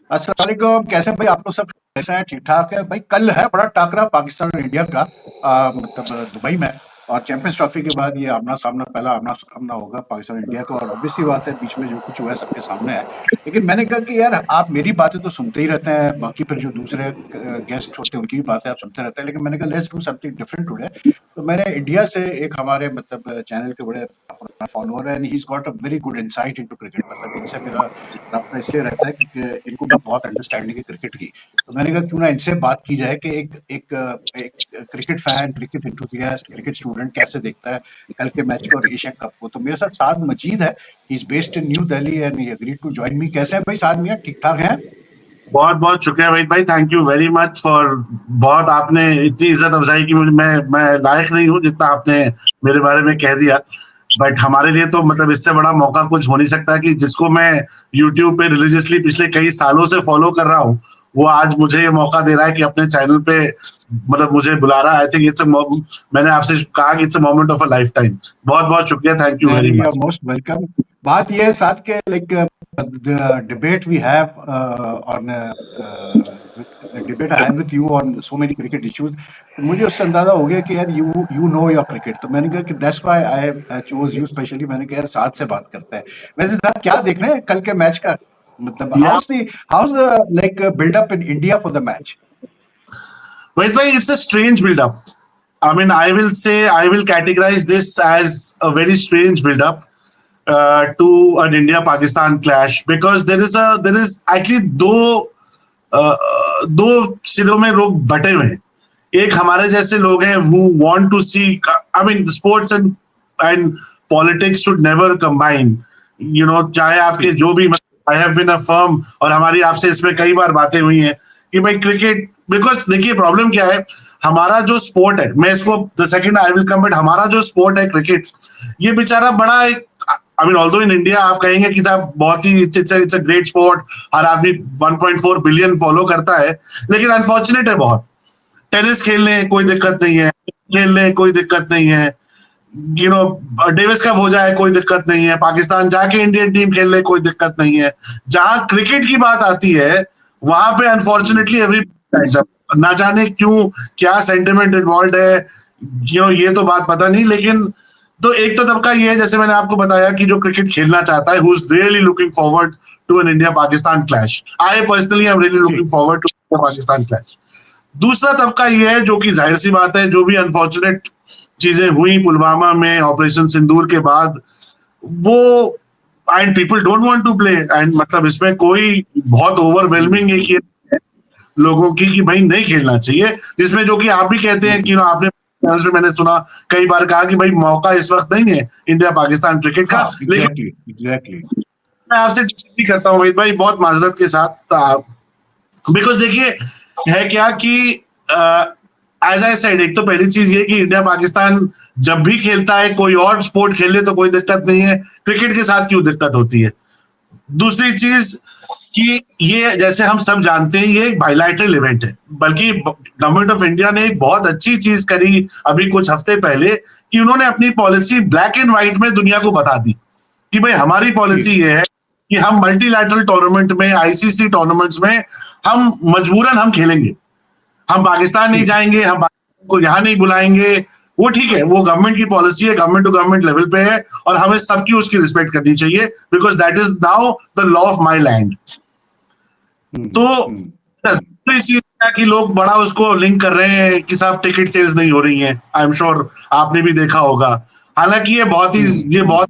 अस्सलाम वालेकुम, कैसे हैं भाई आप लोग? सब कैसे हैं? ठीक ठाक है भाई। कल है बड़ा टाकरा पाकिस्तान और इंडिया का, मतलब दुबई में। और चैंपियंस ट्रॉफी के बाद ये आमना सामना, पहला आमना सामना होगा पाकिस्तान और इंडिया का। और ऑब्वियसली बात है, बीच में जो कुछ हुआ है सबके सामने है। लेकिन मैंने कहा कि यार, आप मेरी बातें तो सुनते ही रहते हैं, बाकी फिर जो दूसरे गेस्ट होते हैं उनकी भी बातें आप सुनते रहते हैं, लेकिन मैंने कहा let's do something different today. तो मैंने इंडिया से एक हमारे मतलब चैनल के बड़े फॉलोअर है, and he is got a very good insight into cricket. मतलब इनसे मेरा रब्ता इसलिए रहता है क्योंकि इनको भी बहुत अंडरस्टैंडिंग है क्रिकेट की। तो मैंने कहा क्यों ना इनसे बात की जाए कि एक cricket fan, cricket enthusiast, cricket student कैसे देखता है कल के मैच को और एशिया कप को। तो मेरे साथ साद मजीद है, he is based in New Delhi and he agreed to join me. कैसे हैं भाई साद मियां, ठीक ठाक हैं? बहुत बहुत शुक्रिया वहीद भाई, thank you very much for. बहुत आपने इतनी इज्जत अफजाई की, मुझे मैं लायक नहीं हूँ जितना आपने मेरे बारे में कह दिया। बट हमारे लिए तो मतलब इससे बड़ा मौका कुछ हो नहीं सकता कि जिसको मैं यूट्यूब पे रिलीजियसली पिछले कई सालों से फॉलो कर रहा हूँ, वो आज मुझे ये मौका दे रहा है कि अपने चैनल पे मतलब मुझे बुला रहा है। आई थिंक इट्स मैंने आपसे कहा कि it's a moment of a lifetime. बहुत बहुत शुक्रिया, थैंक यू वेरी नहीं, you are much. Most welcome. बात ये है साथ के, like the debate we have on debate I have with you on so many cricket issues. तो मुझे उससे अंदाजा हो गया कि यार यू नो योर क्रिकेट। तो मैंने कहा कि that's why I chose you specially. मैंने कहा यार साथ से बात करते हैं। वैसे साथ क्या देख रहे हैं कल के मैच का? मतलब या how's the like buildup in India for the match? Waheed भाई, it's a strange buildup. I mean, I will categorize this as a very strange build-up to an India-Pakistan clash because there is actually दो सिरों में लोग बटे हुए हैं. एक हमारे जैसे लोग हैं who want to see, I mean, sports and politics should never combine. You know, चाहे आपके जो भी, I have been a firm, और हमारी आपसे इसमें कई बार बातें हुई हैं कि भाई क्रिकेट, बिकॉज देखिए प्रॉब्लम क्या है. हमारा जो स्पोर्ट है, मैं इसको the second I will come, but हमारा जो स्पोर्ट है क्रिकेट, ये बेचारा बड़ा एक, आई मीन ऑल्दो इन इंडिया आप कहेंगे कि साहब बहुत ही इट्स अ ग्रेट स्पोर्ट, हर आदमी 1.4 बिलियन फॉलो करता है, लेकिन अनफॉर्चुनेट है बहुत. टेनिस खेल लें कोई दिक्कत नहीं है, खेल लें कोई दिक्कत नहीं है, यू नो, डेविस कप हो जाए कोई दिक्कत नहीं है, पाकिस्तान जाके इंडियन टीम खेल ले कोई दिक्कत नहीं है. जहां क्रिकेट की बात आती है वहां पे अनफॉर्चुनेटली एवरी, ना जाने क्यों, क्या सेंटिमेंट इन्वॉल्व है, ये तो बात पता नहीं. लेकिन तो एक तो तबका ये है, जैसे मैंने आपको बताया, कि जो क्रिकेट खेलना चाहता है, who is really looking forward to an India Pakistan clash. I personally am really जी। Looking forward to India Pakistan clash. दूसरा तबका ये है, जो कि जाहिर सी बात है, जो भी अनफॉर्चुनेट चीजें हुई पुलवामा में ऑपरेशन सिंदूर के बाद, वो, and people don't want to play, and मतलब इसमें कोई बहुत ओवरवेलमिंग एक ये लोगों की कि भाई नहीं खेलना चाहिए, जिसमें जो कि आप भी कहते हैं कि आपने मैंने सुना कई बार कहा कि भाई मौका इस वक्त नहीं है इंडिया पाकिस्तान क्रिकेट का. हाँ, लेकिन एग्जैक्टली एग्जैक्टली। मैं आपसे डिसएग्री करता हूँ वहीद भाई, बहुत माजरत के साथ. बिकॉज देखिए, है क्या कि एज आई सेड, एक तो पहली चीज ये कि इंडिया पाकिस्तान जब भी खेलता है, कोई और स्पोर्ट खेले तो कोई दिक्कत नहीं है, क्रिकेट के साथ क्यों दिक्कत होती है. दूसरी चीज कि ये, जैसे हम सब जानते हैं, ये एक बायलैटरल इवेंट है. बल्कि गवर्नमेंट ऑफ इंडिया ने एक बहुत अच्छी चीज करी अभी कुछ हफ्ते पहले, कि उन्होंने अपनी पॉलिसी ब्लैक एंड व्हाइट में दुनिया को बता दी कि भाई हमारी जी। पॉलिसी ये है कि हम मल्टीलैटरल टूर्नामेंट में, आईसीसी टूर्नामेंट्स में हम मजबूरन हम खेलेंगे. हम पाकिस्तान नहीं जी। जाएंगे, हम पाकिस्तान को यहाँ नहीं बुलाएंगे. वो ठीक है, वो गवर्नमेंट की पॉलिसी है, गवर्नमेंट टू गवर्नमेंट लेवल पे है, और हमें सबकी उसकी रिस्पेक्ट करनी चाहिए, because that is now the law of my land. तो हम्म। दूसरी चीज है कि लोग बड़ा उसको लिंक कर रहे हैं कि साहब टिकट सेल्स नहीं हो रही हैं. आई एम श्योर आपने भी देखा होगा. हालांकि ये बहुत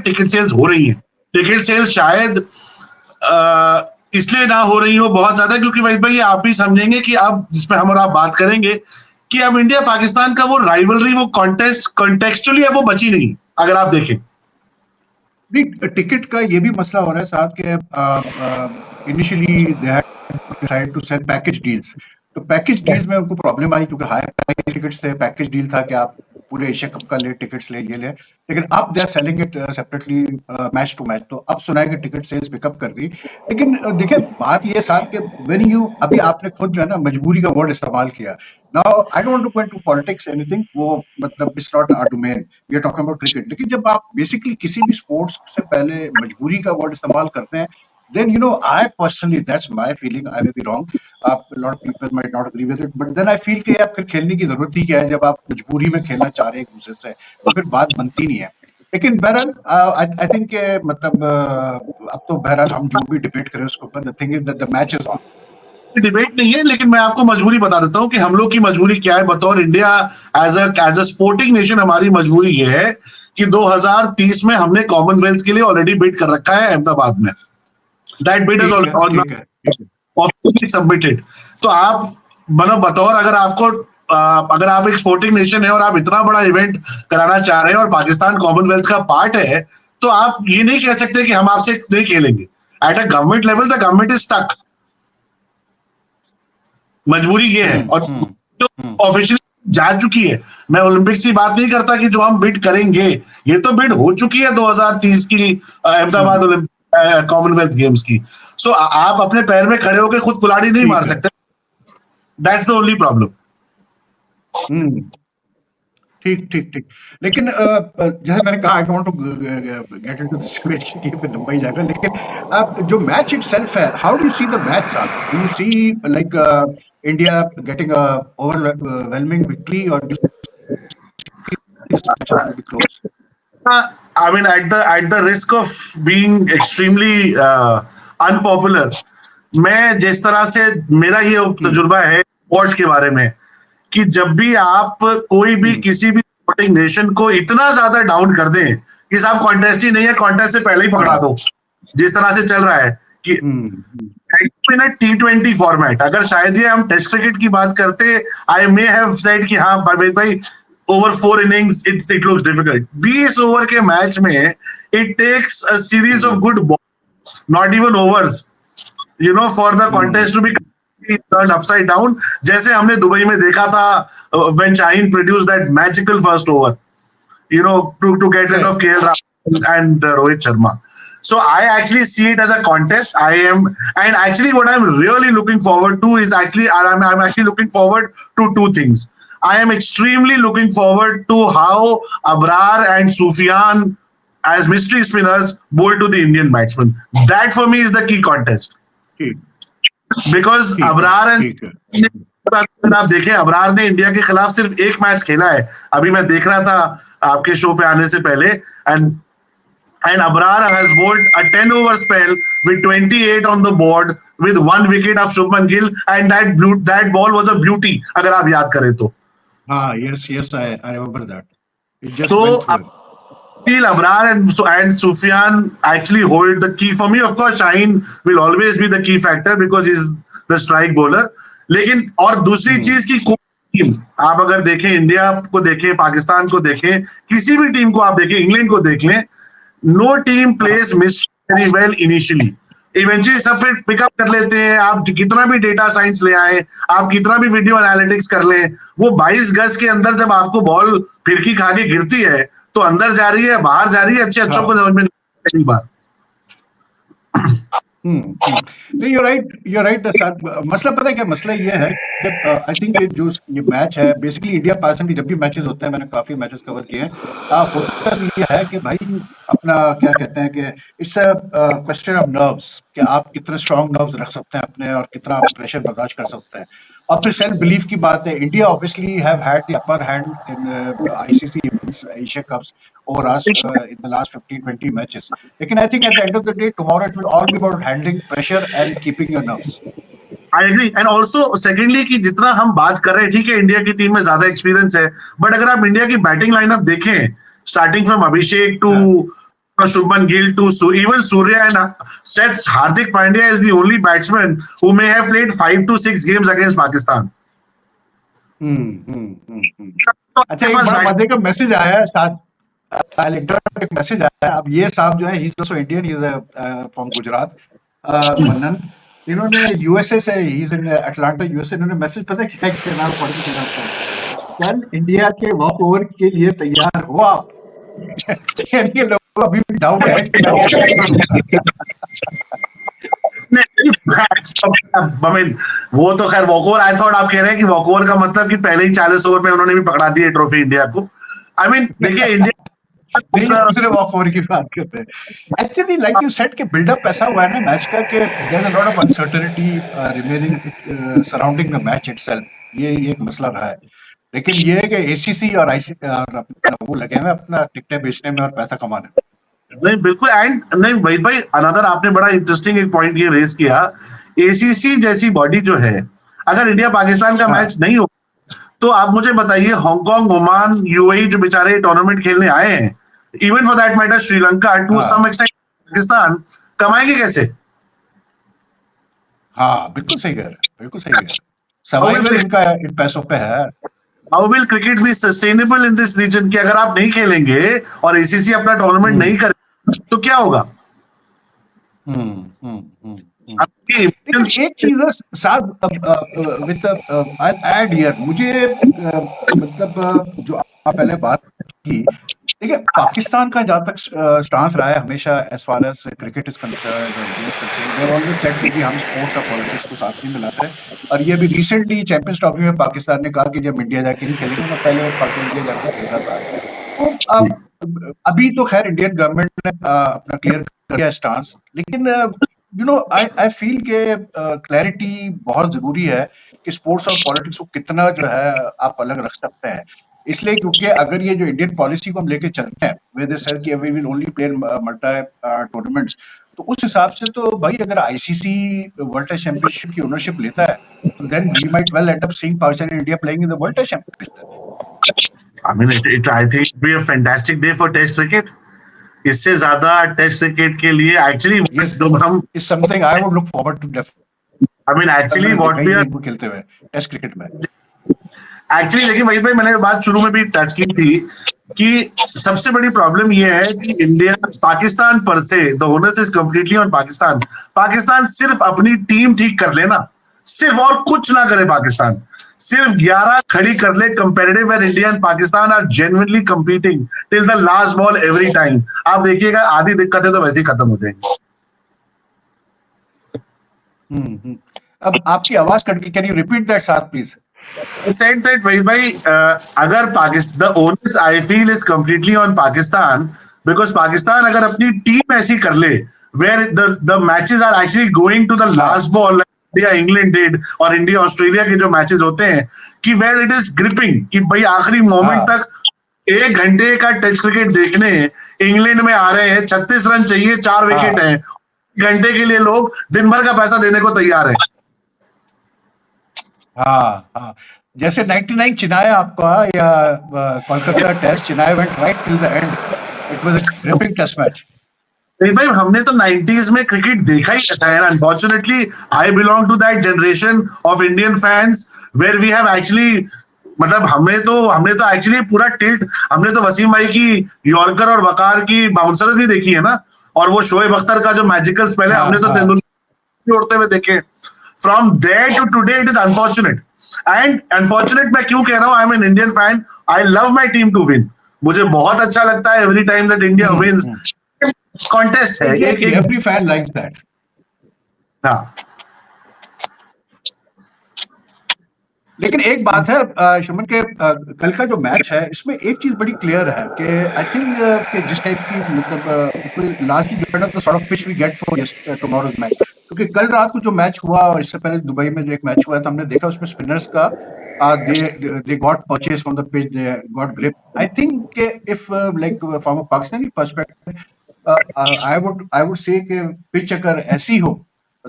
टिकट सेल्स हो रही हैं. टिकट सेल्स शायद इसलिए ना हो रही हो बहुत ज्यादा, क्योंकि भाई आप भी समझेंगे कि अब जिसपे हम और आप बात करेंगे, कि अब इंडिया पाकिस्तान का वो राइवलरी, वो कॉन्टेस्ट कॉन्टेक्चुअली है, वो बची नहीं, अगर आप देखें. नहीं, टिकट का ये भी मसला हो रहा है साहब के initially they had decide to sell package deals. तो पैकेज डील्स में उनको प्रॉब्लम आई क्योंकि हाई प्राइस टिकट्स थे। पैकेज डील था कि आप पूरे एशिया कप का ले, टिकट्स ले, ये ले। लेकिन अब they are selling it separately, match to match. तो अब सुना है कि टिकट सेल्स पिकअप कर गई। लेकिन देखिए बात ये साहब कि व्हेन यू, अभी आपने खुद जो है ना मजबूरी का वर्ड इस्तेमाल किया। Now I don't want to go into politics anything, वो मतलब it's not our domain, we are talking about cricket. लेकिन जब आप बेसिकली किसी भी स्पोर्ट्स से पहले मजबूरी का वर्ड इस्तेमाल करते हैं, then I personally, that's my feeling. I may be wrong. A lot of people might not agree with it, but then I feel कि यार फिर खेलने की जरूरत ही क्या है जब आप मजबूरी में खेलना चाह रहे हैं एक दूसरे से, तो फिर बात बनती नहीं है. लेकिन बहरहाल आई थिंक मतलब अब तो बहरहाल हम जो भी डिबेट करें उसके ऊपर, the thing is that the match is on. Debate नहीं है, लेकिन मैं आपको मजबूरी बता देता हूं कि हम लोग की मजबूरी क्या है बतौर India. As a sporting nation हमारी मजबूरी ये है कि 2030 में हमने कॉमनवेल्थ के लिए ऑलरेडी बिड कर रखा है अहमदाबाद में. That bid is already submitted. तो आप बतौर अगर आप एक स्पोर्टिंग नेशन है और आप इतना बड़ा इवेंट कराना चाह रहे हैं और पाकिस्तान कॉमनवेल्थ का पार्ट है, तो आप ये नहीं कह सकते कि हम आपसे नहीं खेलेंगे. At a government level the government is stuck. मजबूरी ये है. और ऑफिशियली जा चुकी है. मैं ओलंपिक्स की बात नहीं करता कि जो हम बिड करेंगे, ये तो बिड हो चुकी है 2030 की अहमदाबाद कॉमनवेल्थ गेम्स की. सो आप अपने पैर में खड़े होकर खुद कुल्हाड़ी नहीं मार सकते. That's the only problem. ठीक ठीक ठीक. लेकिन जैसे मैंने कहा, I don't want to get into this question कि फिर लंबा ही जाएगा. लेकिन जो मैच इटसेल्फ है, how do you see the match साहब? Do you see like India getting a overwhelming victory, और do you see this match will be close? I mean, at the risk of being extremely unpopular, मैं जिस तरह से मेरा ये तजुर्बा है स्पोर्ट के बारे में, कि जब भी आप कोई भी किसी भी स्पोर्टिंग नेशन को इतना ज्यादा डाउन कर दें कि साहब कॉन्टेस्ट ही नहीं है, कॉन्टेस्ट से पहले ही पकड़ा दो, जिस तरह से चल रहा है कि T20 फॉर्मेट, अगर शायद ये हम टेस्ट क्रिकेट की बात करते, आई मे हैव सेड कि हाँ भाई over 4 innings it looks difficult. 20 over के मैच में it takes a series of good balls, not even overs, for the contest to be turned upside down. जैसे हमने दुबई में देखा था when Shaheen produced that magical first over, to get rid of KL Rahul and Rohit Sharma. So I actually see it as a contest. And actually what I'm really looking forward to is I'm actually looking forward to two things. I am extremely looking forward to how Abrar and Sufyan as mystery spinners bowl to the Indian batsmen. That for me is the key contest. Because Abrar आप देखें, अबरार ने India के खिलाफ सिर्फ एक match खेला है. अभी मैं देख रहा था आपके शो पे आने से पहले, and Abrar has bowled a 10-over spell with 28 on the board with 1 wicket of Shubman Gill, and that ball was a beauty, अगर आप याद करें तो. Yes, I remember that. It just so went through. I feel Abrar and Sufyan actually hold the key for me. Of course, Shaheen will always be the key factor because he's the strike bowler. लेकिन और दूसरी चीज की कोई team आप अगर देखें, India को देखें, पाकिस्तान को देखें, किसी भी टीम को आप देखें, इंग्लैंड को देख लें, no team plays miss very well initially. Eventually सब फिर पिकअप कर लेते हैं. आप कितना भी डेटा साइंस ले आए, आप कितना भी वीडियो एनालिटिक्स कर लें, वो 22 गज के अंदर जब आपको बॉल फिरकी खा के गिरती है तो अंदर जा रही है, बाहर जा रही है, अच्छों को समझ में नहीं बात. नहीं, you're right. मसला पता है क्या मसला ये है कि आई थिंक जो ये मैच है, बेसिकली इंडिया पाकिस्तान की जब भी मैचेस होते हैं, मैंने काफी मैचेस कवर किए हैं, होता ये है कि भाई अपना क्या कहते हैं कि it's a question of nerves, कि आप कितने स्ट्रॉन्ग नर्व्स रख सकते हैं अपने, और कितना आप प्रेशर बर्दाश्त कर सकते हैं. और फिर सेल्फ बिलीफ की बात है. India obviously have had the upper hand in ICC events, Asia cups over us in the last 15-20 matches. लेकिन I think at the end of the day, tomorrow it will all be about handling pressure and keeping your nerves. I agree. And also secondly कि जितना हम बात कर रहे हैं, ठीक है इंडिया की टीम में ज्यादा एक्सपीरियंस है, बट अगर आप इंडिया की बैटिंग लाइनअप देखें, starting from Abhishek to Shubman Gill to even Surya and Seth, Hardik Pandya is the only batsman who may have played 5 to 6 games against Pakistan. अच्छा, एक बड़ा मजे का मैसेज आया है साथ, एक मैसेज आया. अब ये साहब जो है, he is also Indian, he is from Gujarat, Mannan. इन्होंने यूएसए से, he is in Atlanta USA. इन्होंने मैसेज पता है क्या नाम पढ़ के देना था, कल इंडिया के वॉक ओवर के लिए तैयार हो आप. ये लोगों को अभी भी डाउट है कि वो तो खैर वॉकओवर, आई थॉट आप कह रहे हैं कि वॉकओवर का मतलब कि पहले ही 40 ओवर में उन्होंने भी पकड़ा दी है ट्रॉफी इंडिया को. आई मीन देखिए, इंडिया नहीं, दूसरे वॉक ओवर की बात करते हैं। एक्चुअली लाइक यू सेड कि बिल्डअप ऐसा हुआ है ना मैच का कि there is a lot of uncertainty remaining surrounding the match itself. ये एक मसला रहा है। लेकिन ये है कि एसीसी और आईसी और अपना वो लगे हुए हैं अपना टिकटें बेचने में और पैसा कमाने में। नहीं बिल्कुल, एंड नहीं वहीद भाई, अनदर आपने बड़ा इंटरेस्टिंग एक पॉइंट ये रेज किया। एसीसी जैसी बॉडी जो है, अगर इंडिया पाकिस्तान का हाँ मैच नहीं हो, तो आप मुझे बताइए हांगकांग, ओमान, यूएई जो बेचारे टूर्नामेंट खेलने आए हैं, even for that matter Sri Lanka, to हाँ सम एक्सटेंट पाकिस्तान, कमाएंगे कैसे? हाँ, बिल्कुल सही कह रहे हैं, बिल्कुल सही कह रहे हैं। हाउ सर्वाइवल विल इनका इन पैसों पे है। Cricket be sustainable in this region? कि अगर आप नहीं खेलेंगे और एसीसी अपना टूर्नामेंट हम्म नहीं करे तो क्या होगा? हम्म हम्म हम्म हम्म। आपकी लेकिन इम्पोर्टेंस। एक चीज है साहब विद आई ऐड हियर मुझे मतलब जो आप पहले बात की। देखिए पाकिस्तान का जहाँ तक स्टांस रहा है हमेशा as far as cricket is concerned और India is concerned they always said कि जी हम स्पोर्ट्स और पॉलिटिक्स को साथ नहीं मिलाते हैं। और ये भी रिसेंटली चैंपियंस ट्रॉफी में पाकिस्तान ने कहा कि जब इंडिया जाके नहीं खेलेंगे, मैं पहले पाकिस्तान इंडिया जाके खेला था। तो अभी तो खैर इंडियन गवर्नमेंट ने अपना क्लियर कर दिया स्टांस। लेकिन यू नो आई फील के क्लैरिटी बहुत जरूरी है कि स्पोर्ट्स और पॉलिटिक्स को कितना जो है आप अलग रख सकते हैं। इसलिए क्योंकि अगर ये जो इंडियन पॉलिसी को हम लेके चलते हैं विद सर कि we will only play multi tournaments, तो उस हिसाब से तो भाई अगर आईसीसी वर्ल्ड टेस्ट चैंपियनशिप की ओनरशिप लेता है तो then we might well end up seeing Pakistan and India playing in the world test championship. I mean, I think it be a fantastic day for Test cricket. इससे ज्यादा test cricket के लिए actually Yes, जो हम is something I would look forward to I mean actually what we are को खेलते हुए test cricket में। एक्चुअली देखिए वहीद भाई, मैंने बात शुरू में भी टच की थी कि सबसे बड़ी प्रॉब्लम यह है कि इंडिया पाकिस्तान पर से the owners is completely on Pakistan. Pakistan सिर्फ अपनी टीम ठीक कर लेना, सिर्फ, और कुछ ना करे पाकिस्तान, सिर्फ 11 खड़ी कर ले comparative, and India and Pakistan are genuinely competing till the last ball every time. आप देखिएगा आधी दिक्कतें तो वैसे ही खत्म हो जाएंगी। अब आपकी आवाज कट गई, कैन यू रिपीट दैट साथ please? I said that Vaiz bhai, अगर Pakistan, the onus I feel is completely on Pakistan, because Pakistan अगर अपनी टीम ऐसी कर ले where the matches are actually going to the last ball like India England did और India Australia के जो matches होते हैं कि where it is gripping, कि भाई आखिरी मोमेंट तक 1 घंटे का टेस्ट क्रिकेट देखने इंग्लैंड में आ रहे हैं, 36 रन चाहिए, 4 विकेट हैं, घंटे के लिए लोग दिन भर का पैसा देने को तैयार है। हाँ, जैसे 99 चेन्नई आपका या Kolkata test, Chennai went right till the end, it was a gripping test match. भाई हमने तो 90s में क्रिकेट देखा ही ऐसा है। Unfortunately I belong to that generation of Indian fans where we have actually, मतलब हमने तो एक्चुअली पूरा टिल्ट, हमने तो वसीम भाई की यॉर्कर और वकार की बाउंसर्स भी देखी है ना, और वो शोएब अख्तर का जो मैजिकल स्पेल है, हमने तो तेंदुलकर उड़ते हुए देखे। From there to today it is unfortunate, and unfortunate मैं क्यों कह रहा हूं, I am an Indian fan, I love my team to win, मुझे बहुत अच्छा लगता है every time that India wins. Contest है, एवरी फैन लाइक्स दैट। हाँ, लेकिन एक बात है शुमन के कल का जो मैच है इसमें एक चीज बड़ी क्लियर है कि आई थिंक कि जिस टाइप की मतलब लास्ट जो है ना तो sort of pitch we get for tomorrow's match, क्योंकि कल रात को जो मैच हुआ और इससे पहले दुबई में जो एक मैच हुआ था हमने देखा उसमें स्पिनर्स का they got purchase from the pitch, they got grip. I think if like from a Pakistani perspective I would say कि पिच अगर ऐसी हो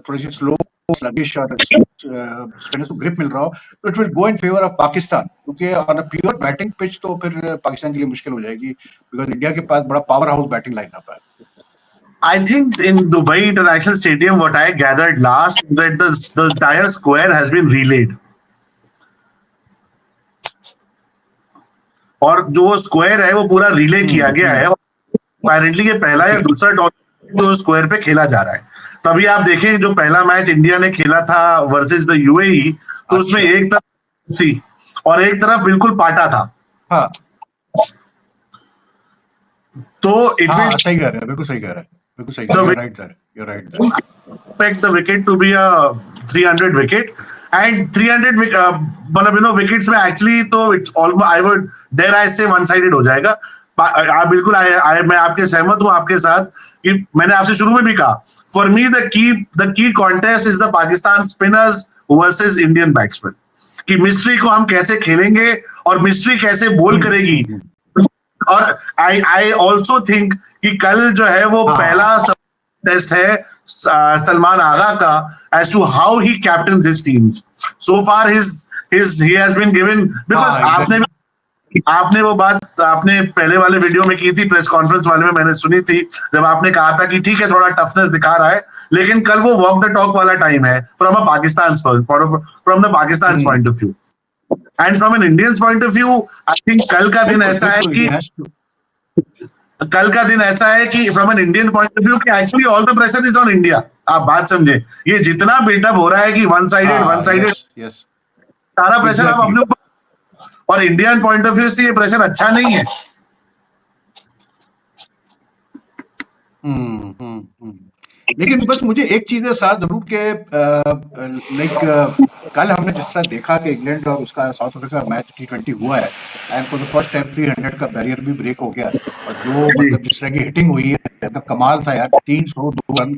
थोड़ी सी स्लो sluggish और स्पिनर को ग्रिप मिल रहा हो तो it will go in favour of Pakistan, क्योंकि on a pure batting pitch तो फिर पाकिस्तान के लिए मुश्किल हो जाएगी, बिकॉज इंडिया के पास बड़ा पावर हाउस बैटिंग लाइनअप है। I think in Dubai International Stadium, what I gathered last is that the entire square has been relayed. और जो स्क्वायर है वो पूरा रिले किया गया है, अपेरेंटली ये पहला या दूसरा टूर्नामेंट जो स्क्वायर पे खेला जा रहा है। तभी आप देखें जो पहला मैच इंडिया ने खेला था वर्सेस द यूएई, तो उसमें एक तरफ थी और एक तरफ बिल्कुल पाटा था। हाँ, तो इट विल सही कह रहे हैं, बिल्कुल सही कह रहे हैं, बिल्कुल सही कह रहे हैं, right there, you are right there. expect the wicket to be a 300 wicket, and 300 मतलब विकेट्स में एक्चुअली तो it's almost, I would dare I say one sided हो जाएगा, आप बिल्कुल मैं आपके सहमत हूं आपके साथ कि मैंने आपसे शुरू में भी कहा, for me the key contest is the Pakistan spinners versus Indian batsman, कि मिस्ट्री को हम कैसे खेलेंगे और मिस्ट्री कैसे बोल करेगी। और आई ऑल्सो थिंक कि कल जो है वो पहला टेस्ट है सलमान आगा का, as to how he captains his teams. So far he has been given, because आपने वो बात आपने पहले वाले वीडियो में की थी, प्रेस कॉन्फ्रेंस वाले में मैंने सुनी थी, जब आपने कहा था कि ठीक है थोड़ा टफनेस दिखा रहा है, लेकिन कल वो वॉक द टॉक वाला टाइम है from the Pakistan point of view. And from an Indian point of view I think कल का दिन ऐसा है कि from an Indian point of view कि actually all the pressure is on India. आप बात समझे, ये जितना बिल्डअप हो रहा है कि वन साइडेड सारा प्रेशर आप अपने ऊपर, और इंडियन पॉइंट ऑफ व्यू से ये प्रेशर अच्छा नहीं है। लेकिन बस मुझे एक चीज है साथ जरूर के कल हमने जिस तरह देखा कि इंग्लैंड और उसका साउथ अफ्रीका मैच T20 हुआ है, and for the first time 300 का बैरियर भी ब्रेक हो गया, और जो मतलब जिस तरह की हिटिंग हुई है तो कमाल था यार। 302 रन,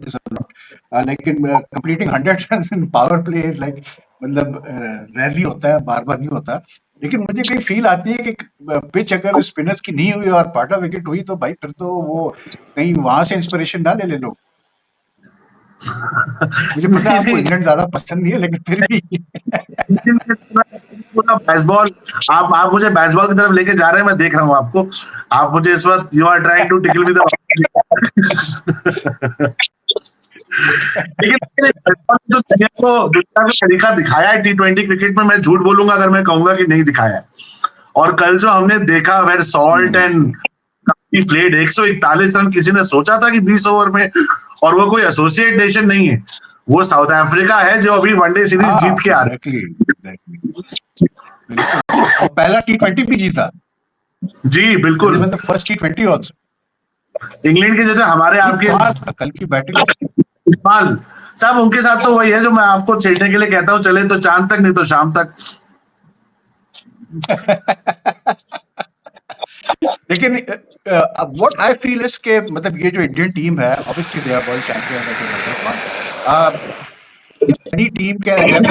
लेकिन completing 100 run in power play is like, मतलब रेयरली होता है, बार बार नहीं होता। लेकिन मुझे कहीं फील आती है कि पिच अगर स्पिनर्स की नहीं हुई और पाटा विकेट हुई तो भाई फिर तो वो कहीं वहां से इंस्पिरेशन ना ले लोग। मुझे पता है आपको इंग्लैंड ज्यादा पसंद नहीं है, लेकिन फिर भी बेसबॉल, आप मुझे बेसबॉल की तरफ लेके जा रहे हैं, मैं देख रहा हूँ आपको। आप मुझे इस वक्त you are trying to tickle with लेकिन दुनिया को तरीका दिखाया है T20 क्रिकेट में, मैं झूठ बोलूंगा अगर मैं कहूंगा कि नहीं दिखाया है। और कल जो हमने देखा were salt and played 141 run, किसी ने सोचा था कि 20 ओवर में, और वो कोई एसोसिएट नेशन नहीं है, वो साउथ अफ्रीका है जो अभी वनडे सीरीज जीत के आ रही है, पहला T20 भी जीता। जी बिल्कुल, फर्स्ट T20 आल्सो। इंग्लैंड के जैसे हमारे आपके कल की बैटिंग सब उनके साथ तो वही है जो मैं आपको छेड़ने के लिए कहता हूँ, चले तो चांद तक नहीं तो शाम तक। लेकिन व्हाट आई फील इज के मतलब ये जो इंडियन टीम है, obviously they are world champion, any team can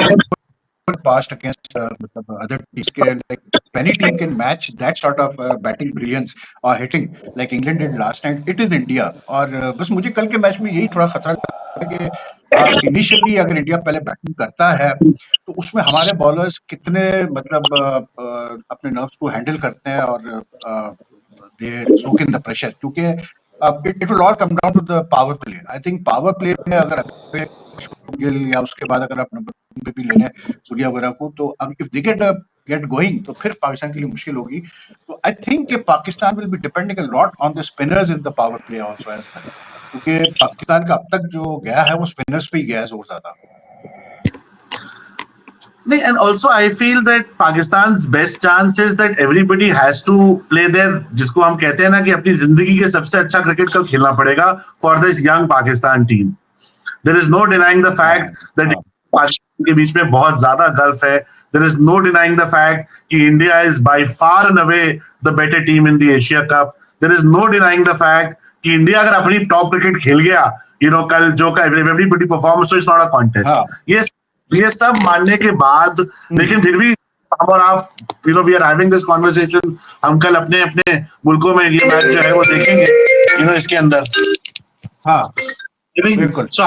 past against मतलब other teams can, like any team can match that sort of batting brilliance or hitting like England did last night. It is India, और बस मुझे कल के match में यही थोड़ा खतरा है कि इनिशियली अगर इंडिया पहले बैटिंग करता है तो उसमें हमारे बॉलर्स कितने मतलब अपने नर्व्स को हैंडल करते हैं और they soak in the pressure, क्योंकि it will all come down to the power play. I think power play में अगर गिल या उसके बाद अगर आप नंबर पे भी लेने सूर्या वगैरह को, तो इफ दे गेट गोइंग तो फिर पाकिस्तान के लिए मुश्किल होगी। तो आई थिंक कि Pakistan will be depending a lot on the spinners in the power play also as well, क्योंकि पाकिस्तान का अब तक जो गया है वो स्पिनर्स पे ही गया है जोर ज्यादा। And also I feel that Pakistan's best chance is that everybody has to play their, जिसको हम कहते हैं ना कि अपनी जिंदगी के सबसे अच्छा क्रिकेट कल खेलना पड़ेगा for this young Pakistan team. There is no denying the fact that Pakistan के बीच में बहुत ज्यादा गल्फ है. There is no denying the fact कि India is by far and away the better team in the Asia Cup. There is no denying the fact कि India अगर अपनी top cricket खेल गया, कल जो का everybody performs, तो it's not a contest. ये सब मानने के बाद, लेकिन फिर भी हम और आप we are having this conversation, हम कल अपने अपने मुल्कों में ये मैच जो है वो देखेंगे इसके अंदर। So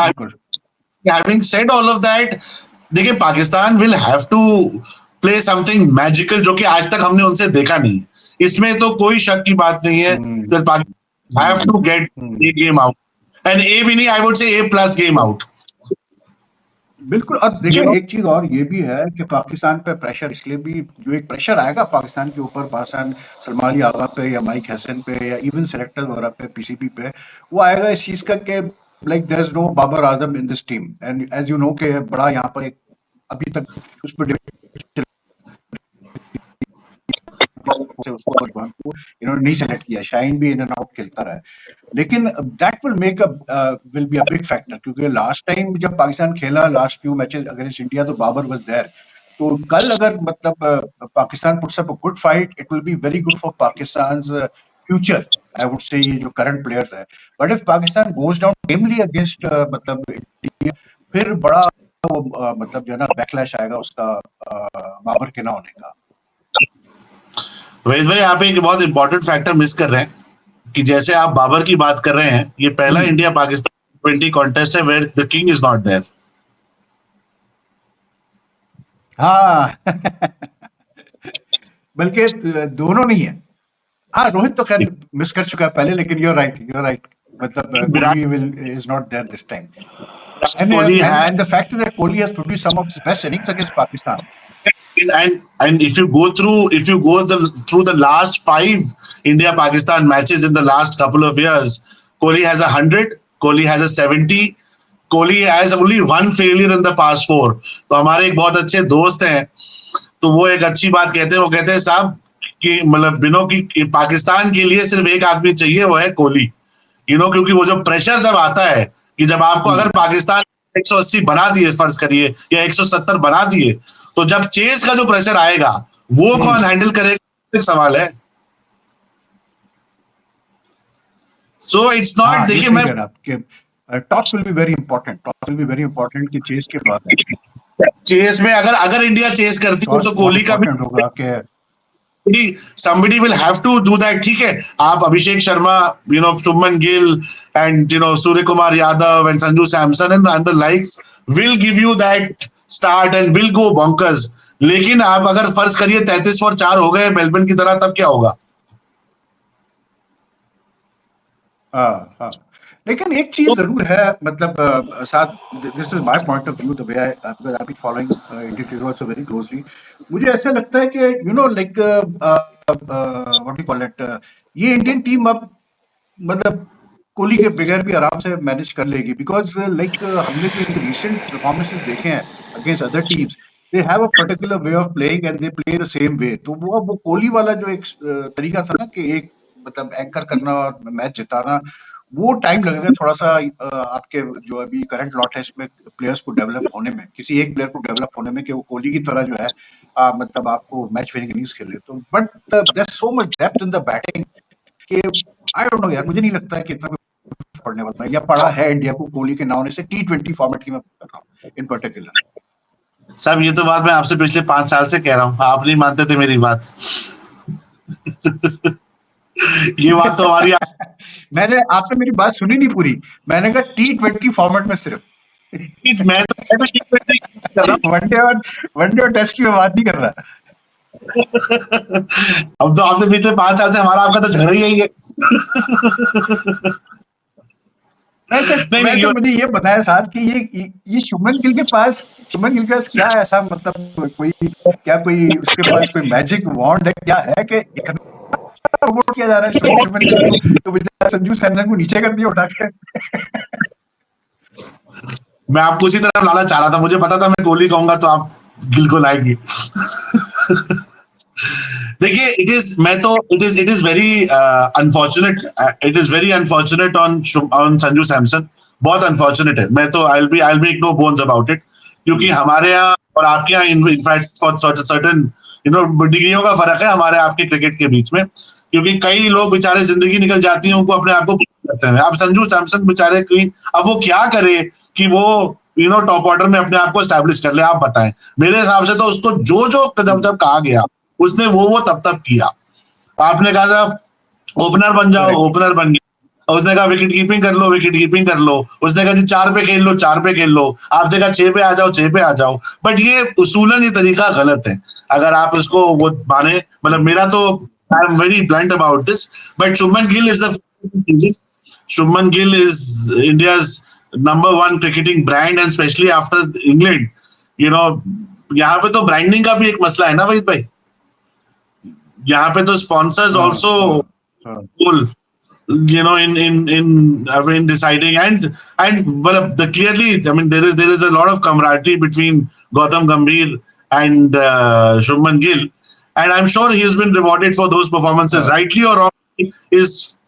having said all of that, देखिए Pakistan will have to play something magical जो कि आज तक हमने उनसे देखा नहीं, इसमें तो कोई शक की बात नहीं है। Pakistan have to get a game out, and A भी नहीं, I would say A+ game out. बिल्कुल। और देखिए एक चीज और ये भी है कि पाकिस्तान पे प्रेशर इसलिए भी, जो एक प्रेशर आएगा पाकिस्तान के ऊपर, पाकिस्तान सलमान आगा पे या माइक हसन पे या इवन सिलेक्टर वगैरह पे, PCB पे, वो आएगा इस चीज का कि like there is no Babar Azam in this team, and as you know के बड़ा यहाँ पर एक अभी तक उस पर उसको इन्होंने नहीं सेलेक्ट किया, शाहीन भी इन एंड आउट खेलता रहा है, लेकिन that will make will be a big factor, क्योंकि लास्ट टाइम जब पाकिस्तान खेला last few matches against India तो बाबर वाज देयर। तो कल अगर मतलब Pakistan puts up a good fight, it will be very good for Pakistan future. I would say ये जो current players है. But if Pakistan goes down namely against मतलब India, फिर बड़ा मतलब जो है ना बैकलैश आएगा उसका बाबर के ना होने का. वैसे भाई आप एक बहुत इंपॉर्टेंट फैक्टर मिस कर रहे हैं कि जैसे आप बाबर की बात कर रहे हैं, ये पहला इंडिया पाकिस्तान 20 कॉन्टेस्ट है where the king is not there. हाँ बल्कि दोनों नहीं है. हाँ रोहित तो खैर मिस कर चुका है पहले, लेकिन you're right. मतलब Kohli is not there this time. And the fact is that Kohli has produced some of his best innings against Pakistan. And if you go through the last 5 India Pakistan matches in the last couple of years, Kohli has 100, Kohli has 70, Kohli has only one failure in the past 4. तो हमारे एक बहुत अच्छे दोस्त हैं, तो वो एक अच्छी बात कहते हैं, वो कहते हैं साहब कि मतलब बिनो की पाकिस्तान के लिए सिर्फ एक आदमी चाहिए, वो है कोहली. क्योंकि वो जो प्रेशर जब आता है कि जब आपको अगर पाकिस्तान 180 बना दिए फर्ज करिए या 170 बना दिए, तो जब चेस का जो प्रेशर आएगा वो कौन हैंडल करेगा, एक सवाल है. सो इट्स नॉट, देखिए मैं top will be very important कि चेस के बाद चेस में अगर इंडिया चेस करती है तो कोहली का भी होगा कि somebody will have to do that. ठीक है, आप Abhishek Sharma, Shubman Gill and Surya Kumar Yadav and Sanju Samson and the likes will give you that start and will go bonkers. लेकिन आप अगर फर्ज करिए 33 for 4 हो गए मेलबर्न की तरह, तब क्या होगा? हाँ. लेकिन एक चीज जरूर है, मतलब साथ, this is my point of view, the way I been following Indian cricket also very closely. मुझे ऐसा लगता है कि like what you call it, ये इंडियन टीम अब मतलब कोहली के बगैर भी आराम से मैनेज कर लेगी, बिकॉज लाइक हमने जो रिसेंट परफॉर्मेंसेस देखे हैं against other teams, they have a particular way of playing and they play the same way. तो वो कोहली वाला जो एक तरीका था ना कि एक मतलब एंकर करना और मैच जिताना, वो टाइम लगेगा थोड़ा सा आपके जो अभी करंट लॉट है इसमें प्लेयर्स को डेवलप होने में, किसी एक प्लेयर को डेवलप होने में कि वो कोहली की तरह जो है मतलब आपको मैच विनिंग इनिंग्स खेले. तो but there is so much depth in the batting कि आई डोंट नो यार, मुझे नहीं लगता है कि इतना पड़ने वाला है या पड़ा है इंडिया को कोहली के ना होने से. T20 फॉर्मेट की मैं बात कर रहा हूँ इन पर्टिकुलर. साहब ये तो बात मैं आपसे पिछले 5 साल से कह रहा हूँ, आप नहीं मानते थे मेरी बात. ये बात तो हमारी मैंने आपने मेरी बात सुनी नहीं पूरी. मैंने कहा T20 फॉर्मेट में सिर्फ मैं तो वनडे और टेस्ट की मैं बात नहीं कर रहा. अब तो आपसे पिछले 5 साल से हमारा आपका तो झगड़ा ही यही है. नहीं, मुझे ये बताया साहब कि ये शुभमन गिल के पास क्या ऐसा मतलब कोई उसके पास कोई मैजिक वॉन्ड है, क्या है कि इतना वोट किया जा रहा है शुभमन गिल को, तो संजू सैमसन को नीचे कर दिया उठा के. मैं आपको उसी तरह लाना चाह रहा था, मुझे पता था मैं कोहली कहूंगा तो आप गिल को लाएंगे. देखिए it is very unfortunate on Sanju Samson. बहुत अनफॉर्चुनेट है. मैं तो I'll make no bones about it, क्योंकि हमारे यहाँ और आपके यहाँ इनफैक्ट फॉर सर्टेन डिग्रियों का फर्क है हमारे आपके क्रिकेट के बीच में, क्योंकि कई लोग बेचारे जिंदगी निकल जाती है उनको अपने आप को करते हैं. अब संजू सैमसन बेचारे की अब वो क्या करे कि वो टॉप ऑर्डर में अपने आप को एस्टैब्लिश कर ले. आप बताएं, मेरे हिसाब से तो उसको जो कदम जब कहा गया उसने वो तब किया. आपने कहा साहब ओपनर बन जाओ, ओपनर बन गया. उसने कहा विकेट कीपिंग कर लो. उसने कहा जी 4 पे खेल लो. आपसे कहा 6 पे आ जाओ. बट ये उसूलन ये तरीका गलत है. अगर आप इसको वो माने, मतलब मेरा तो I am very blunt about this, but Shubman Gill is India's number 1 cricketing brand, and especially after England. यहाँ पे तो ब्रांडिंग का भी एक मसला है ना भाई. यहाँ पे तो sponsors also in deciding and clearly, I mean there is a lot of camaraderie between Gautam Gambhir and Shubman Gill, and I'm sure he has been rewarded for those performances, rightly or wrongly is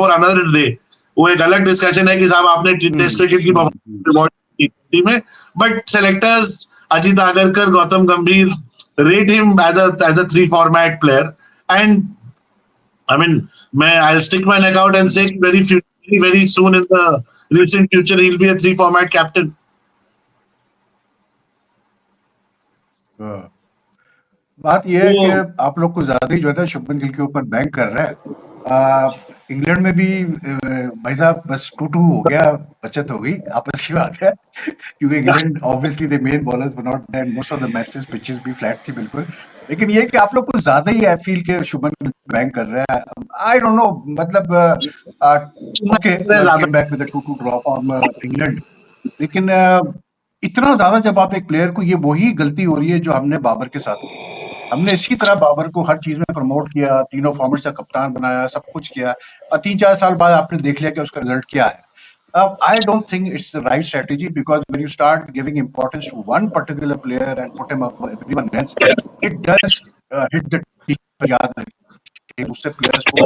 for another day. वो एक अलग discussion है कि साहब आपने test cricket की performance की में, बट सेलेक्टर्स अजीत आगरकर, गौतम गंभीर rate him as a 3 format player, and I mean I'll stick my neck out and say very soon in the recent future he'll be a 3 format captain. बात ये है कि वो आप लोग को ज्यादा ही जो है ना शुभमन गिल के ऊपर बैंक कर रहा है। इंग्लैंड में भी भाई साहब बस 2-2 हो गया, बचत हो गई, आपस की बात है। क्योंकि England obviously the main bowlers were not there most of the matches, pitches भी फ्लैट थी बिल्कुल। लेकिन ये कि आप लोग को ज्यादा ही आई फील के शुभमन गिल बैंक कर रहा है। आई डोंट नो, मतलब ओके यू ज्यादा came back with a 2-2 draw from England. लेकिन इतना ज्यादा जब आप एक प्लेयर को, ये वही गलती हो रही है जो हमने बाबर के साथ की। हमने इसी तरह बाबर को हर चीज में प्रमोट किया, तीनों फॉर्मेट्स का कप्तान बनाया, सब कुछ किया, और 3-4 साल बाद आपने देख लिया कि उसका रिजल्ट क्या है। I don't think it's the right strategy, because when you start giving importance to one particular player and put him above everyone else, it does hit the teacher। याद रखिए दूसरे प्लेयर्स को,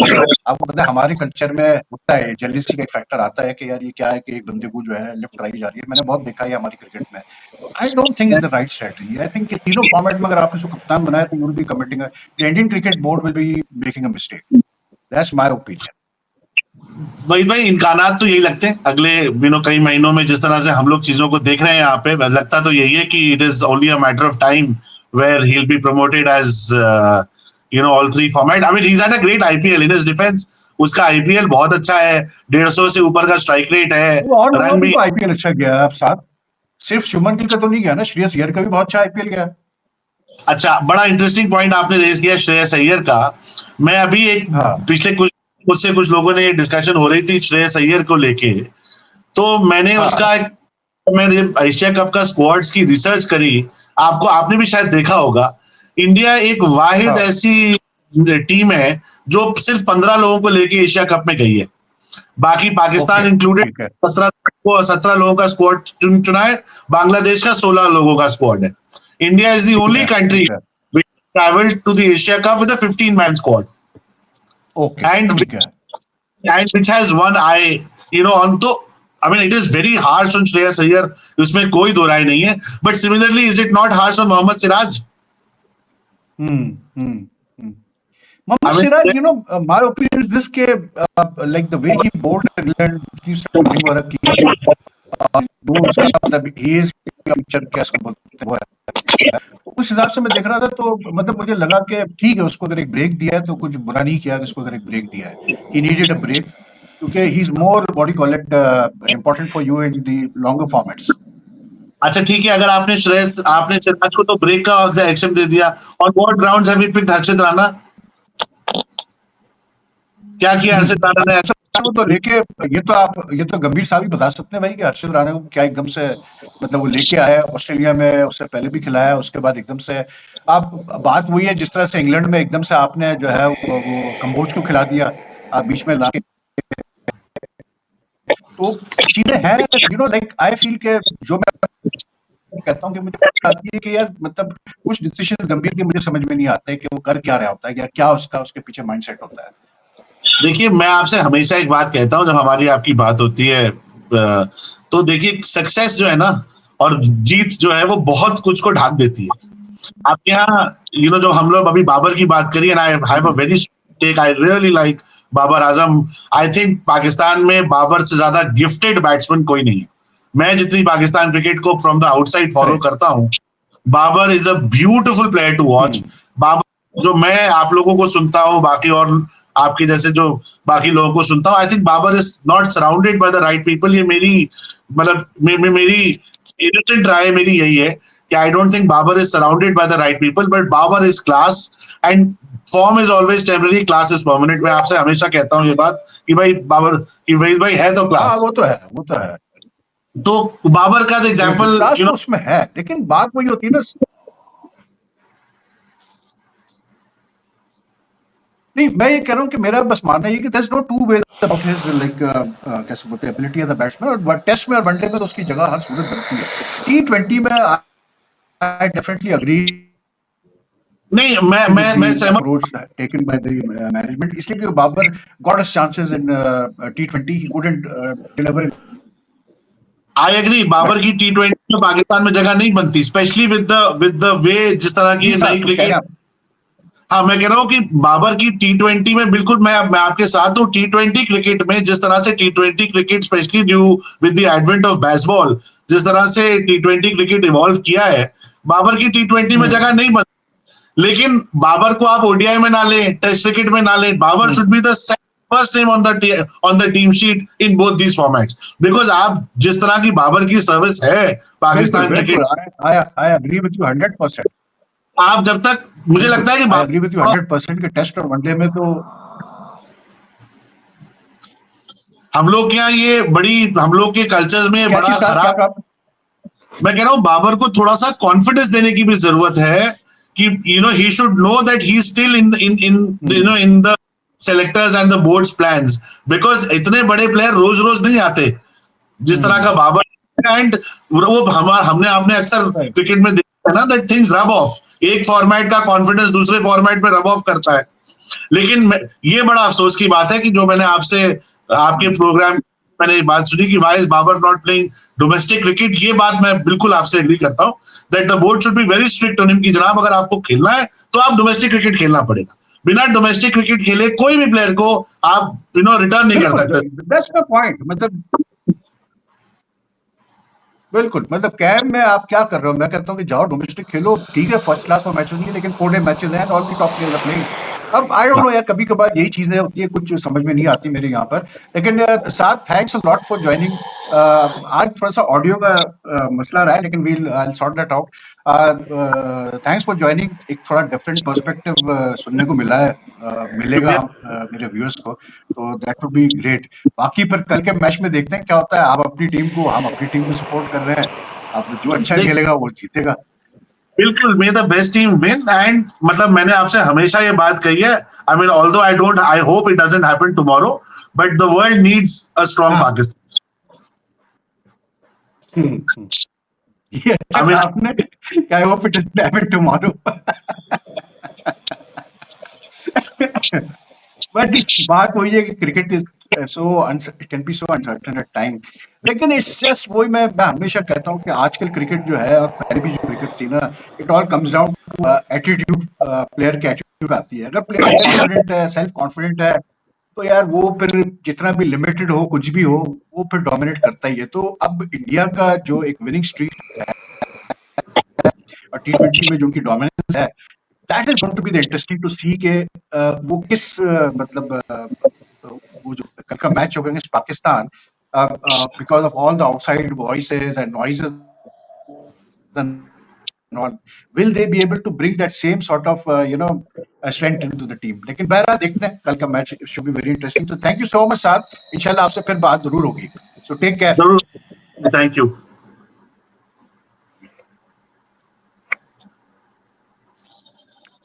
आपको पता है हमारे कल्चर में होता है, जेलसी का एक फैक्टर आता है कि यार ये क्या है कि एक बंदे को जो है लिफ्ट कराई जा रही है। मैंने बहुत देखा है हमारी क्रिकेट में। आई don't think is the right strategy. I think तीनों फॉर्मेट में अगर आपने उसको कप्तान बनाया तो you will be committing, the Indian cricket board will be making a mistake. That's my opinion. भाई इम्कानात तो यही लगते हैं अगले कई महीनों में, जिस तरह से हम लोग चीजों को देख रहे हैं यहाँ पे, लगता तो यही है कि it is only a matter of time where he will be promoted as all 3 format. I mean he has had a great IPL in his defence. उसका आईपीएल बहुत अच्छा है, 150 से ऊपर का स्ट्राइक रेट है, वो और लोगों रन भी भी। तो आईपीएल अच्छा गया है अब साथ, सिर्फ शुभमन गिल का तो नहीं गया ना, श्रेयस अय्यर का भी बहुत अच्छा आईपीएल गया है। अच्छा, बड़ा इंटरेस्टिंग पॉइंट आपने रेज किया श्रेयस अय्यर का। मैं अभी हाँ पिछले कुछ लोगों ने डिस्कशन हो रही थी श्रेयस अय्यर को लेके, तो मैंने हाँ मैंने एशिया कप का स्क्वाड्स की रिसर्च करी। आपने भी शायद देखा होगा, इंडिया एक वाहिद हाँ ऐसी टीम है जो सिर्फ 15 लोगों को लेके एशिया कप में गई है। बाकी पाकिस्तान ओके इंक्लूडेड ठीक है 17 लोगों का स्क्वाड चुना है, बांग्लादेश का 16 लोगों का स्क्वाड है। इंडिया इज द ठीक ओनली है कंट्री ठीक है traveled to the Asia Cup with a 15-man squad okay and ठीक है। which has won on तो I mean it is very harsh on Shreyas Iyer, उसमें कोई दो राय नहीं है, but similarly is it not harsh on Mohammad Siraj? Hmm. I Mohammad mean Siraj, my opinion is this के like the way he bowled England, used to नहीं हो रहा कि जो उसका मतलब एज पिक्चर क्या उसको बोलते हैं वो है। तो उस हिसाब से मैं देख रहा था, तो मतलब मुझे लगा कि ठीक है, उसको अगर एक ब्रेक दिया है तो कुछ बुरा नहीं किया कि उसको अगर एक ब्रेक दिया है। ही नीडेड अ ब्रेक, क्योंकि he is more what you call it important for you in the longer formats. अच्छा ठीक है, अगर आपने सिराज को तो ब्रेक का एक्शन दे दिया, on what grounds have you picked हर्षित राणा? क्या किया हर्षित राणा ने? हर्षद राणा को तो लेके, ये तो गंभीर साहब ही बता सकते हैं भाई कि हर्षद राणा को क्या एकदम से, मतलब वो लेके आया ऑस्ट्रेलिया में, उससे पहले भी खिलाया, उसके बाद एकदम से आप, बात वही है जिस तरह से इंग्लैंड में एकदम से आपने जो है वो कंबोज को खिला दिया, आप बीच में ला के, तो चीजें हैं, लाइक आई फील के जो मैं कहता हूँ कि मुझे आती है कि यार मतलब कुछ डिसीजन गंभीर के मुझे समझ में नहीं आते कि वो कर क्या रहा होता है, या क्या उसके पीछे माइंडसेट होता है। देखिए, मैं आपसे हमेशा एक बात कहता हूँ जब हमारी आपकी बात होती है, तो देखिए सक्सेस जो है ना और जीत जो है वो बहुत कुछ को ढाक देती है। आपके यहाँ जो हम लोग अभी बाबर की बात करी, and I have a very take, I really like Babar Azam. I think Pakistan में बाबर से ज्यादा गिफ्टेड बैट्समैन कोई नहीं है। मैं जितनी पाकिस्तान क्रिकेट को फ्रॉम द आउटसाइड फॉलो करता हूँ, Babar is a beautiful player to watch. Babar जो मैं आप लोगों को सुनता हूँ, बाकी और आपके जैसे जो बाकी लोगों को सुनता हूँ, I think Babar is not surrounded by the right people. ये मेरी मतलब मेरी इनोसेंट राय मेरी यही है कि I don't think Babar is surrounded by the right people, but Babar is class and form is always temporary, class is permanent. मैं आपसे हमेशा कहता हूँ ये बात कि भाई बाबर कि भाई है तो हाँ क्लास। वो तो है तो बाबर का बिल्कुल, एग्जाम्पल क्लास तो उसमें है, लेकिन बात वही होती है ना। नहीं, मैं ये कह रहा हूँ कि मेरा बस मानना ये कि there is no two ways about his like कैसे बोलते हैं एबिलिटी एज अ बैट्समैन, और टेस्ट में और वनडे में तो उसकी जगह हर सूरत बनती है। T20 में आई डेफिनेटली अग्री नहीं, with मैं the सहमत। approach taken by the management, इसलिए कि Babar got his chances in T20, he couldn't deliver in I agree, Babar की T20 में पाकिस्तान में जगह नहीं बनती, स्पेशली विद द वे जिस तरह की 20 साल नई तो कह रहे क्रिकेट। हैं आप। हाँ, मैं कह रहा हूँ कि बाबर की T20 में बिल्कुल मैं आपके साथ हूँ। T20 क्रिकेट में जिस तरह से T20 cricket specially due with the advent of baseball जिस तरह से T20 क्रिकेट इवॉल्व किया है, बाबर की T20 में जगह नहीं बन, लेकिन बाबर को आप ओडीआई में ना लें, टेस्ट क्रिकेट में ना लें, Babar should be the first name on the team sheet in both these formats, because आप जिस तरह की बाबर की सर्विस है Pakistan cricket, I agree with you 100%। आप जब तक मुझे लगता है कि आई एग्री विद यू 100% के टेस्ट और वनडे में तो हम लोग के यहाँ ये हम लोग के कल्चर्स में बड़ा खराब, मैं कह रहा हूँ बाबर को थोड़ा सा कॉन्फिडेंस देने की भी जरूरत है कि he should know that he still in the selectors and the boards plans, because इतने बड़े प्लेयर रोज रोज नहीं आते जिस तरह का बाबर, एंड वो हमने आपने अक्सर क्रिकेट में देखा है ना दैट थिंग्स रब ऑफ, एक फॉर्मेट का कॉन्फिडेंस दूसरे फॉर्मेट में रब ऑफ करता है। लेकिन ये बड़ा अफसोस की बात है कि जो मैंने आपसे आपके प्रोग्राम मैंने बात सुनी कि why is Babar not playing domestic cricket, ये बात मैं बिल्कुल आपसे एग्री करता हूं that the board should be very strict on him कि जनाब अगर आपको खेलना है तो आप डोमेस्टिक क्रिकेट खेलना पड़ेगा, बिना डोमेस्टिक क्रिकेट खेले कोई भी प्लेयर को आप रिटर्न नहीं कर सकते। That's the point. मतलब बिल्कुल, मतलब कैम में आप क्या कर रहे हो, मैं कहता हूँ कि जाओ डोमेस्टिक खेलो, ठीक है फर्स्ट क्लास में मैचेस नहीं, लेकिन 4 डे मैचेस हैं, all the top players are playing. अब आई डोंट नो यार, कभी कभार यही चीजें होती है, कुछ समझ में नहीं आती मेरे यहाँ पर। लेकिन साथ thanks a lot for joining. आज थोड़ा सा ऑडियो का मसला रहा है, लेकिन we'll I sort that out. Thanks for joining. एक थोड़ा डिफरेंट पर्सपेक्टिव सुनने को मिला है, मिलेगा मेरे व्यूअर्स को, तो दैट वुड बी ग्रेट। बाकी पर कल के मैच में देखते हैं क्या होता है। आप अपनी टीम को, हम अपनी टीम को सपोर्ट कर रहे हैं, अब जो अच्छा खेलेगा वो जीतेगा। बिल्कुल, may the best team win, and मतलब मैंने आपसे हमेशा ये बात कही है, I mean although I hope it doesn't happen tomorrow, but the world needs a strong Pakistan. ये अच्छा कहा आपने, I hope it doesn't happen tomorrow. But बात वही है कि cricket is so it can be so uncertain at time. लेकिन it's just वही, मैं हमेशा कहता हूँ कि आजकल क्रिकेट जो है और पहले भी जो क्रिकेट थी ना, it all comes down to attitude. Player की एटीट्यूड आती है। अगर प्लेयर कॉन्फिडेंट है, सेल्फ कॉन्फिडेंट है, तो यार वो फिर जितना भी लिमिटेड हो, कुछ भी हो, वो फिर डोमिनेट करता ही है। तो अब इंडिया का जो एक विनिंग स्ट्रीक है और T20 में जो कि डोमिनेंस है, that is going to be the interesting to see के वो किस मतलब वो जो कल का मैच होगा against Pakistan, because of all the outside voices and noises and all, will they be able to bring that same sort of strength into the team? लेकिन बहरहाल देखते हैं, कल का match should be very interesting. तो thank you so much साहब, इंशाल्लाह आपसे फिर बात जरूर होगी। So take care. जरूर, थैंक यू।